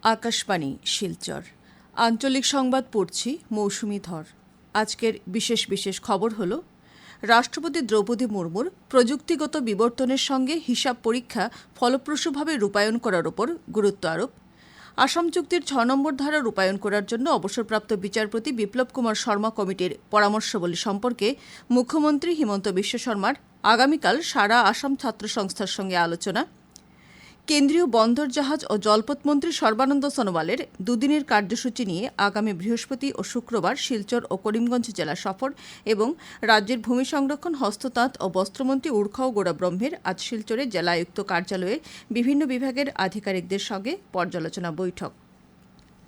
আকাশবাণী শিলচর আঞ্চলিক সংবাদ পড়ছি মৌসুমী ধর। আজকের বিশেষ খবর হল রাষ্ট্রপতি দ্রৌপদী মুর্মুর প্রযুক্তিগত বিবর্তনের সঙ্গে হিসাব পরীক্ষা ফলপ্রসূভাবে রূপায়ণ করার ওপর গুরুত্ব আরোপ। আসাম চুক্তির ৬ নম্বর ধারা রূপায়ণ করার জন্য অবসরপ্রাপ্ত বিচারপতি বিপ্লব কুমার শর্মা কমিটির পরামর্শাবলী সম্পর্কে মুখ্যমন্ত্রী হিমন্ত বিশ্ব শর্মার আগামীকাল সারা আসাম ছাত্র সংস্থার সঙ্গে আলোচনা। কেন্দ্রীয় বন্দর জাহাজ ও জলপথ মন্ত্রী সর্বানন্দ সোনোয়ালের দুদিনের কার্যসূচি নিয়ে আগামী বৃহস্পতি ও শুক্রবার শিলচর ও করিমগঞ্জ জেলা সফর এবং রাজ্যের ভূমি সংরক্ষণ, হস্ততাঁত ও বস্ত্রমন্ত্রী উর্খাও গৌরব্রহ্মের আজ শিলচরে জেলা আয়ুক্ত কার্যালয়ে বিভিন্ন বিভাগের আধিকারিকদের সঙ্গে পর্যালোচনা বৈঠক।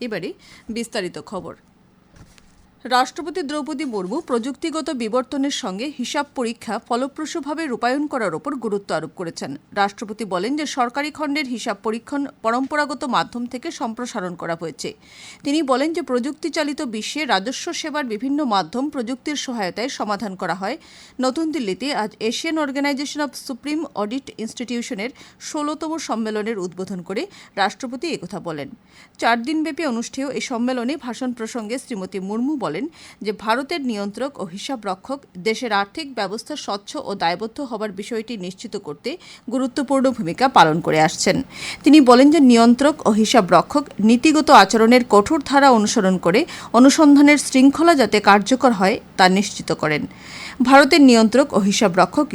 এবারে বিস্তারিত খবর। রাষ্ট্রপতি দ্রৌপদী মুর্মু প্রযুক্তিগত বিবর্তনের সঙ্গে হিসাব পরীক্ষা ফলপ্রসূভাবে রূপায়ণ করার ওপর গুরুত্ব আরোপ করেছেন। রাষ্ট্রপতি বলেন যে সরকারি খণ্ডের হিসাব পরীক্ষণ পরম্পরাগত মাধ্যম থেকে সম্প্রসারণ করা হয়েছে। তিনি বলেন যে প্রযুক্তি চালিত বিশ্বে রাজস্ব সেবার বিভিন্ন মাধ্যম প্রযুক্তির সহায়তায় সমাধান করা হয়। নতুন দিল্লিতে আজ Asian organisation of supreme audit ইনস্টিটিউশনের ১৬তম সম্মেলনের উদ্বোধন করে রাষ্ট্রপতি একথা বলেন। ৪ দিনব্যাপী অনুষ্ঠেয় এই সম্মেলনে ভাষণ প্রসঙ্গে শ্রীমতী মুর্মু বলেন যে ভারতের নিয়ন্ত্রক ও হিসাব রক্ষক দেশের আর্থিক ব্যবস্থা স্বচ্ছ ও দায়বদ্ধ হবার বিষয়টি নিশ্চিত করতে গুরুত্বপূর্ণ ভূমিকা পালন করে আসছেন। তিনি বলেন যে নিয়ন্ত্রক ও হিসাব রক্ষক নীতিগত আচরণের কঠোর ধারা অনুসরণ করে অনুসন্ধানের শৃঙ্খলা যাতে কার্যকর হয় তা নিশ্চিত করেন। ভারতের নিয়ন্ত্রক ও হিসাব রক্ষক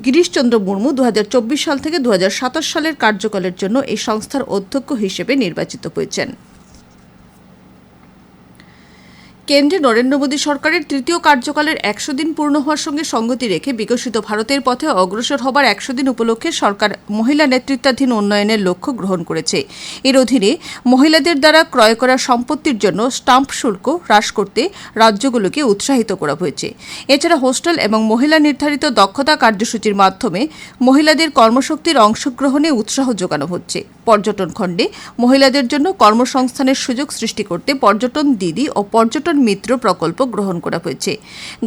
গিরিশচন্দ্র মুর্মু ২০২৪ সাল থেকে ২০২৭ সালের কার্যকালের জন্য এই সংস্থার অধ্যক্ষ হিসেবে নির্বাচিত হয়েছেন। কেন্দ্রে নরেন্দ্র মোদী সরকারের তৃতীয় কার্যকালের ১০০ দিন পূর্ণ হওয়ার সঙ্গে সঙ্গতি রেখে বিকশিত ভারতের পথে অগ্রসর হবার ১০০ দিন উপলক্ষে সরকার মহিলা নেতৃত্বাধীন উন্নয়নের লক্ষ্য গ্রহণ করেছে। এর অধীনে মহিলাদের দ্বারা ক্রয় করা সম্পত্তির জন্য স্টাম্প শুল্ক হ্রাস করতে রাজ্যগুলোকে উৎসাহিত করা হয়েছে। এছাড়া হোস্টেল এবং মহিলা নির্ধারিত দক্ষতা কার্যসূচির মাধ্যমে মহিলাদের কর্মশক্তির অংশগ্রহণে উৎসাহ যোগানো হচ্ছে। পর্যটন খণ্ডে মহিলাদের জন্য কর্মসংস্থানের সুযোগ সৃষ্টি করতে পর্যটন দিদি ও পর্যটন মিত্র প্রকল্প গ্রহণ করা হয়েছে।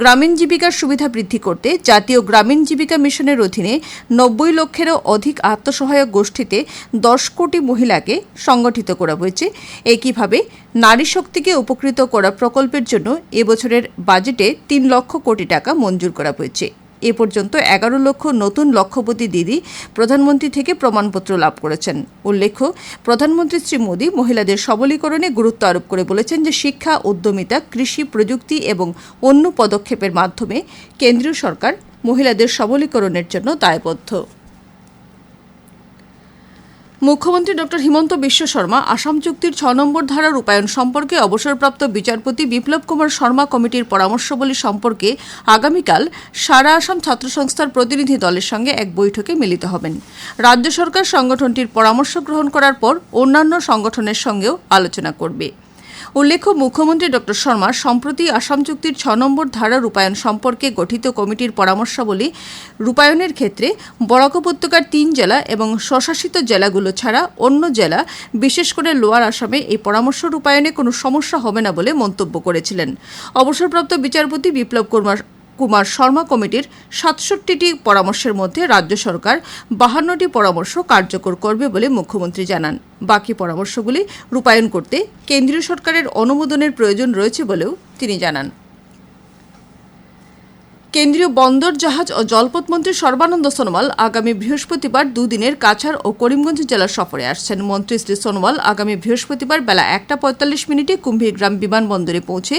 গ্রামীণ জীবিকার সুবিধা বৃদ্ধি করতে জাতীয় গ্রামীণ জীবিকা মিশনের অধীনে ৯০ লক্ষেরও অধিক আত্মসহায়ক গোষ্ঠীতে ১০ কোটি মহিলাকে সংগঠিত করা হয়েছে। একইভাবে নারী শক্তিকে উপকৃত করা প্রকল্পের জন্য এবছরের বাজেটে ৩ লক্ষ কোটি টাকা মঞ্জুর করা হয়েছে। এ পর্যন্ত ১১ লক্ষ নতুন লক্ষপতি দিদি প্রধানমন্ত্রী থেকে প্রমাণপত্র লাভ করেছেন। উল্লেখ্য, প্রধানমন্ত্রী শ্রী মোদী মহিলাদের সবলীকরণে গুরুত্ব আরোপ করে বলেছেন যে শিক্ষা, উদ্যমিতা, কৃষি, প্রযুক্তি এবং অন্য পদক্ষেপের মাধ্যমে কেন্দ্রীয় সরকার মহিলাদের সবলীকরণের জন্য দায়বদ্ধ। মুখ্যমন্ত্রী ড হিমন্ত বিশ্ব শর্মা আসাম চুক্তির ৬ নম্বর ধারা রূপায়ণ সম্পর্কে অবসরপ্রাপ্ত বিচারপতি বিপ্লব কুমার শর্মা কমিটির পরামর্শাবলী সম্পর্কে আগামীকাল সারা আসাম ছাত্র সংস্থার প্রতিনিধি দলের সঙ্গে এক বৈঠকে মিলিত হবেন। রাজ্য সরকার সংগঠনটির পরামর্শ গ্রহণ করার পর অন্যান্য সংগঠনের সঙ্গেও আলোচনা করবে। উল্লেখ্য, মুখ্যমন্ত্রী ড শর্মা সম্প্রতি আসাম চুক্তির ৬ নম্বর ধারা রূপায়ণ সম্পর্কে গঠিত কমিটির পরামর্শাবলী রূপায়ণের ক্ষেত্রে বরাক উপত্যকার ৩ জেলা এবং স্বশাসিত জেলাগুলো ছাড়া অন্য জেলা, বিশেষ করে লোয়ার আসামে এই পরামর্শ রূপায়ণে কোনো সমস্যা হবে না বলে মন্তব্য করেছিলেন। অবসরপ্রাপ্ত বিচারপতি বিপ্লব কুমার শর্মা কমিটির ৬৭টি পরামর্শের মধ্যে রাজ্য সরকার ৫২টি পরামর্শ কার্যকর করবে বলে মুখ্যমন্ত্রী জানান। বাকি পরামর্শগুলি রূপায়ণ করতে কেন্দ্রীয় সরকারের অনুমোদনের প্রয়োজন রয়েছে বলেও তিনি জানান। কেন্দ্রীয় বন্দর জাহাজ ও জলপথ মন্ত্রী সর্বানন্দ সোনোয়াল আগামী বৃহস্পতিবার দুদিনের কাছাড় ও করিমগঞ্জ জেলা সফরে আসছেন। মন্ত্রী শ্রী সোনোয়াল আগামী বৃহস্পতিবার বেলা ১টা ৪৫ কুম্ভীরগ্রাম বিমানবন্দরে পৌঁছে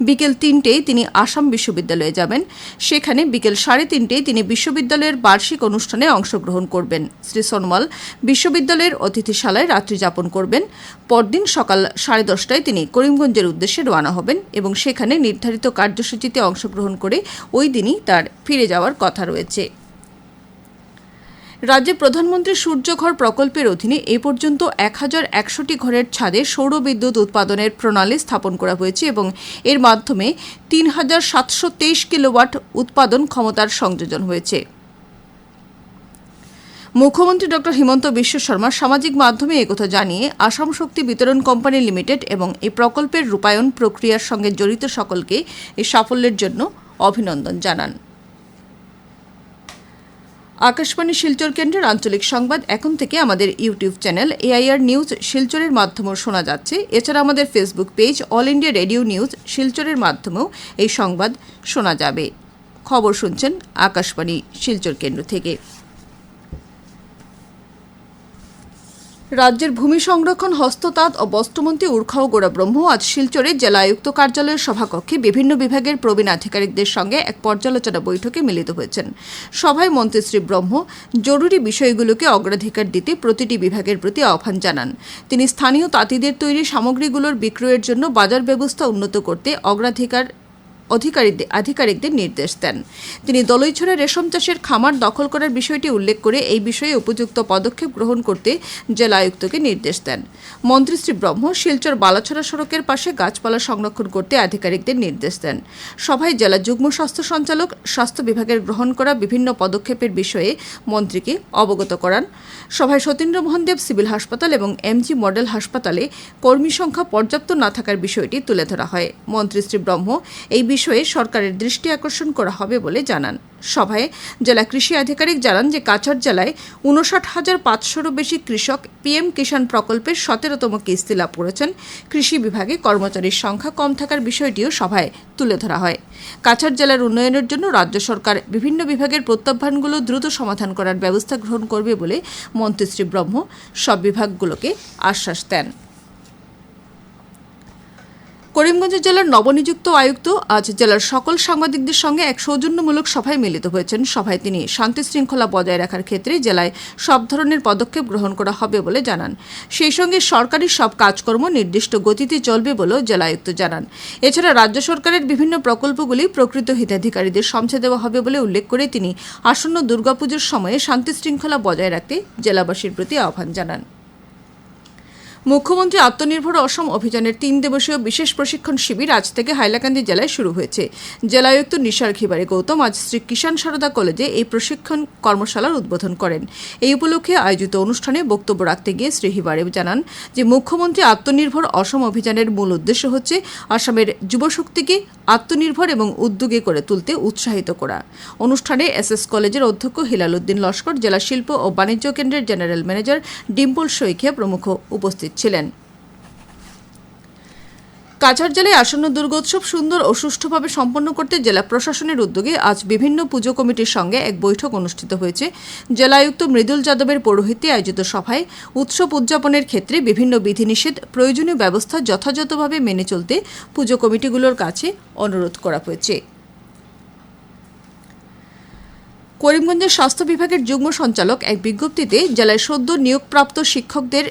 বিকেল ৩টেয় তিনি আসাম বিশ্ববিদ্যালয়ে যাবেন। সেখানে বিকেল ৩:৩০ তিনি বিশ্ববিদ্যালয়ের বার্ষিক অনুষ্ঠানে অংশগ্রহণ করবেন। শ্রী সোনোয়াল বিশ্ববিদ্যালয়ের অতিথিশালায় রাত্রি যাপন করবেন। পরদিন সকাল 10:30টায় তিনি করিমগঞ্জের উদ্দেশ্যে রওনা হবেন এবং সেখানে নির্ধারিত কার্যসূচিতে অংশগ্রহণ করে ওই দিনই তার ফিরে যাওয়ার কথা রয়েছে। রাজ্যে প্রধানমন্ত্রী সূর্যঘর প্রকল্পের অধীনে এ পর্যন্ত ১,১০০টি ঘরের ছাদে সৌর বিদ্যুৎ উৎপাদনের প্রণালী স্থাপন করা হয়েছে এবং এর মাধ্যমে ৩,৭২৩ কিলোওয়াট উৎপাদন ক্ষমতার সংযোজন হয়েছে। মুখ্যমন্ত্রী ড হিমন্ত বিশ্ব শর্মা সামাজিক মাধ্যমে একথা জানিয়ে আসাম শক্তি বিতরণ কোম্পানি লিমিটেড এবং এই প্রকল্পের রূপায়ণ প্রক্রিয়ার সঙ্গে জড়িত সকলকে এই সাফল্যের জন্য অভিনন্দন জানান। আকাশবাণী শিলচর কেন্দ্রের আঞ্চলিক সংবাদ এখন থেকে আমাদের ইউটিউব চ্যানেল এআইআর নিউজ শিলচরের মাধ্যমেও শোনা যাচ্ছে। এছাড়া আমাদের Facebook page all India radio news শিলচরের মাধ্যমেও এই সংবাদ শোনা যাবে। খবর শুনছেন আকাশবাণী শিলচর কেন্দ্র থেকে। রাজ্যের ভূমি সংরক্ষণ, হস্ততাঁত ও বস্ত্রমন্ত্রী উর্খাও গৌরব্রহ্ম আজ শিলচরে জেলা আয়ুক্ত কার্যালয়ের সভাকক্ষে বিভিন্ন বিভাগের প্রবীণ আধিকারিকদের সঙ্গে এক পর্যালোচনা বৈঠকে মিলিত হয়েছেন। সভায় মন্ত্রী শ্রী ব্রহ্ম জরুরি বিষয়গুলোকে অগ্রাধিকার দিতে প্রতিটি বিভাগের প্রতি আহ্বান জানান। তিনি স্থানীয় তাঁতিদের তৈরি সামগ্রীগুলোর বিক্রয়ের জন্য বাজার ব্যবস্থা উন্নত করতে আধিকারিকদের নির্দেশ দেন। তিনি দলইছড়া রেশম চাষের খামার দখল করার বিষয়টি উল্লেখ করে এই বিষয়ে উপযুক্ত পদক্ষেপ গ্রহণ করতে জেলা আয়ুক্তকে নির্দেশ দেন। মন্ত্রী শ্রী ব্রহ্ম শিলচর বালাছড়া সড়কের পাশে গাছপালা সংরক্ষণ করতে আধিকারিকদের নির্দেশ দেন। সভায় জেলা যুগ্ম স্বাস্থ্য সঞ্চালক স্বাস্থ্য বিভাগের গ্রহণ করা বিভিন্ন পদক্ষেপের বিষয়ে মন্ত্রীকে অবগত করান। সভায় সতীন্দ্রমোহন দেব সিভিল হাসপাতাল এবং এমজি মডেল হাসপাতালে কর্মী সংখ্যা পর্যাপ্ত না থাকার বিষয়টি তুলে ধরা হয়। মন্ত্রী শ্রী ব্রহ্ম এই বিষয়ে সরকারের দৃষ্টি আকর্ষণ করা হবে বলে জানান। সভায় জেলা কৃষি আধিকারিক জানান যে কাছাড় জেলায় ৫৯,৫০০-রও বেশি কৃষক পিএম কিষাণ প্রকল্পের ১৭তম কিস্তি লাভ করেছেন। কৃষি বিভাগে কর্মচারীর সংখ্যা কম থাকার বিষয়টিও সভায় তুলে ধরা হয়। কাছাড় জেলার উন্নয়নের জন্য রাজ্য সরকার বিভিন্ন বিভাগের প্রত্যাহ্বানগুলো দ্রুত সমাধান করার ব্যবস্থা গ্রহণ করবে বলে মন্ত্রী শ্রী ব্রহ্ম সব বিভাগগুলোকে আশ্বাস দেন। করিমগঞ্জ জেলার নবনিযুক্ত আয়ুক্ত আজ জেলার সকল সাংবাদিকদের সঙ্গে এক সৌজন্যমূলক সভায় মিলিত হয়েছেন। সভায় তিনি শান্তি শৃঙ্খলা বজায় রাখার ক্ষেত্রে জেলায় সব ধরনের পদক্ষেপ গ্রহণ করা হবে বলে জানান। সেই সঙ্গে সরকারি সব কাজকর্ম নির্দিষ্ট গতিতে চলবে বলেও জেলা আয়ুক্ত জানান। এছাড়া রাজ্য সরকারের বিভিন্ন প্রকল্পগুলি প্রকৃত হিতাধিকারীদের সমঝে দেওয়া হবে বলে উল্লেখ করে তিনি আসন্ন দুর্গাপুজোর সময়ে শান্তি শৃঙ্খলা বজায় রাখতে জেলাবাসীর প্রতি আহ্বান জানান। মুখ্যমন্ত্রী আত্মনির্ভর অসম অভিযানের ৩ দিবসীয় বিশেষ প্রশিক্ষণ শিবির আজ থেকে হাইলাকান্দি জেলায় শুরু হয়েছে। জেলায়ুক্ত নিশার খিবারি গৌতম আজ শ্রী কিষাণ সারদা কলেজে এই প্রশিক্ষণ কর্মশালার উদ্বোধন করেন। এই উপলক্ষে আয়োজিত অনুষ্ঠানে বক্তব্য রাখতে গিয়ে শ্রী হিবারে জানান যে মুখ্যমন্ত্রী আত্মনির্ভর অসম অভিযানের মূল উদ্দেশ্য হচ্ছে আসামের যুবশক্তিকে আত্মনির্ভর এবং উদ্যোগী করে তুলতে উৎসাহিত করা। অনুষ্ঠানে এসএস কলেজের অধ্যক্ষ হিলাল উদ্দিন লস্কর, জেলা শিল্প ও বাণিজ্য কেন্দ্রের জেনারেল ম্যানেজার ডিম্পল শইখিয়া প্রমুখ উপস্থিত ছিলেন। কাছাড় জেলায় আসন্ন দুর্গোৎসব সুন্দর ও সুষ্ঠুভাবে সম্পন্ন করতে জেলা প্রশাসনের উদ্যোগে আজ বিভিন্ন পুজো কমিটির সঙ্গে এক বৈঠক অনুষ্ঠিত হয়েছে। জেলায়ুক্ত মৃদুল যাদবের পৌরোহিত্যে আয়োজিত সভায় উৎসব উদযাপনের ক্ষেত্রে বিভিন্ন বিধিনিষেধ প্রয়োজনীয় ব্যবস্থা যথাযথভাবে মেনে চলতে পুজো কমিটিগুলোর কাছে অনুরোধ করা হয়েছে। করিমগঞ্জের স্বাস্থ্য বিভাগের যুগ্ম সঞ্চালক এক বিজ্ঞপ্তিতে জেলায় সদ্য নিয়োগপ্রাপ্ত শিক্ষকদের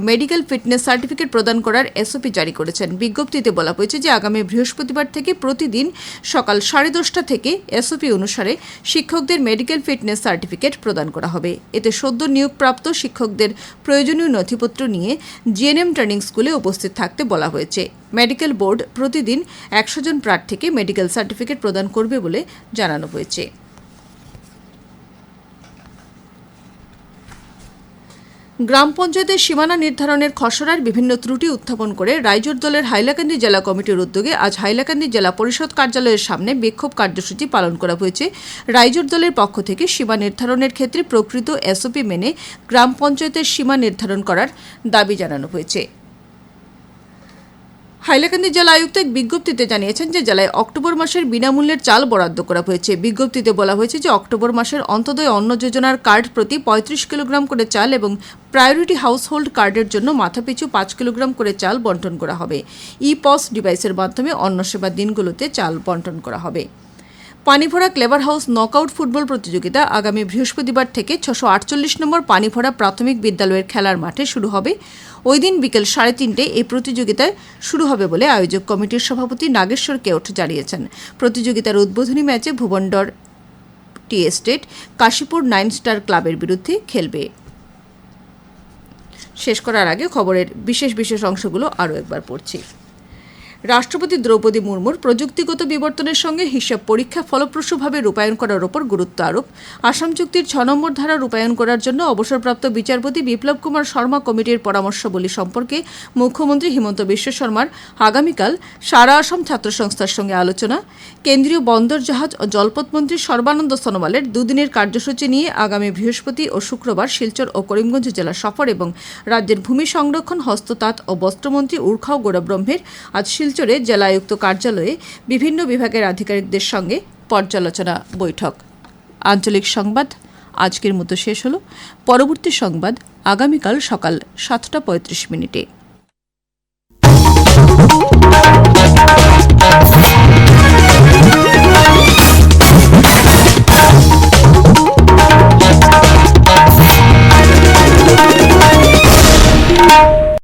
মেডিকেল ফিটনেস সার্টিফিকেট প্রদান করার এসওপি জারি করেছেন। বিজ্ঞপ্তিতে বলা হয়েছে যে আগামী বৃহস্পতিবার থেকে প্রতিদিন সকাল 10:30 থেকে এসওপি অনুসারে শিক্ষকদের মেডিকেল ফিটনেস সার্টিফিকেট প্রদান করা হবে। এতে সদ্য নিয়োগপ্রাপ্ত শিক্ষকদের প্রয়োজনীয় নথিপত্র নিয়ে জিএনএম ট্রেনিং স্কুলে উপস্থিত থাকতে বলা হয়েছে। মেডিকেল বোর্ড প্রতিদিন 100 জন প্রার্থীকে মেডিকেল সার্টিফিকেট প্রদান করবে বলে জানানো হয়েছে। গ্রাম পঞ্চায়েতের সীমানা নির্ধারণের খসড়ার বিভিন্ন ত্রুটি উত্থাপন করে রাইজোর দলের হাইলাকান্দি জেলা কমিটির উদ্যোগে আজ হাইলাকান্দি জেলা পরিষদ কার্যালয়ের সামনে বিক্ষোভ কার্যসূচি পালন করা হয়েছে। রাইজোর দলের পক্ষ থেকে সীমা নির্ধারণের ক্ষেত্রে প্রকৃত এসওপি মেনে গ্রাম পঞ্চায়েতের সীমা নির্ধারণ করার দাবি জানানো হয়েছে। হাইলাকান্দি জেলা আয়ুক্ত এক বিজ্ঞপ্তিতে জানিয়েছেন যে জেলায় অক্টোবর মাসের বিনামূল্যের চাল বরাদ্দ করা হয়েছে। বিজ্ঞপ্তিতে বলা হয়েছে যে অক্টোবর মাসের অন্তোদয় অন্ন যোজনার কার্ড প্রতি 35 কিলোগ্রাম করে চাল এবং প্রায়োরিটি হাউসহোল্ড কার্ডের জন্য মাথাপিছু 5 কিলোগ্রাম করে চাল বণ্টন করা হবে। ই-পস ডিভাইসের মাধ্যমে অন্ন সেবার দিনগুলোতে চাল বণ্টন করা হবে। Panibhora clever house knockout football প্রতিযোগিতা আগামী বৃহস্পতিবার থেকে 648 নম্বর পানিভরা প্রাথমিক বিদ্যালয়ের খেলার মাঠে শুরু হবে। ওই দিন বিকেল 3:30 এই প্রতিযোগিতায় শুরু হবে বলে আয়োজক কমিটির সভাপতি নাগেশ্বর কেওট জানিয়েছেন। প্রতিযোগিতার উদ্বোধনী ম্যাচে ভুবনডর টি এস্টেট কাশীপুর 9 স্টার ক্লাবের বিরুদ্ধে খেলবে। শেষ করার আগে খবরের বিশেষ অংশগুলো আরও একবার পড়ছি। রাষ্ট্রপতি দ্রৌপদী মুর্মুর প্রযুক্তিগত বিবর্তনের সঙ্গে হিসাব পরীক্ষা ফলপ্রসূভাবে রূপায়ণ করার ওপর গুরুত্ব আরোপ, আসাম চুক্তির 6 নম্বর ধারা রূপায়ণ করার জন্য অবসরপ্রাপ্ত বিচারপতি বিপ্লব কুমার শর্মা কমিটির পরামর্শাবলী সম্পর্কে মুখ্যমন্ত্রী হিমন্ত বিশ্ব শর্মার আগামীকাল সারা আসাম ছাত্র সংস্থার সঙ্গে আলোচনা, কেন্দ্রীয় বন্দর জাহাজ ও জলপথ মন্ত্রী সর্বানন্দ সোনোয়ালের দুদিনের কার্যসূচি নিয়ে আগামী বৃহস্পতি ও শুক্রবার শিলচর ও করিমগঞ্জ জেলা সফর এবং রাজ্যের ভূমি সংরক্ষণ, হস্ততাঁত ও বস্ত্রমন্ত্রী উর্খাও গৌরব্রহ্মের আজ শিলচরে জেলা আয়ুক্ত কার্যালয়ে বিভিন্ন বিভাগের আধিকারিকদের সঙ্গে পর্যালোচনা বৈঠক। আঞ্চলিক সংবাদ আজকের মতো শেষ হলো। পরবর্তী সংবাদ আগামীকাল সকাল 7:35।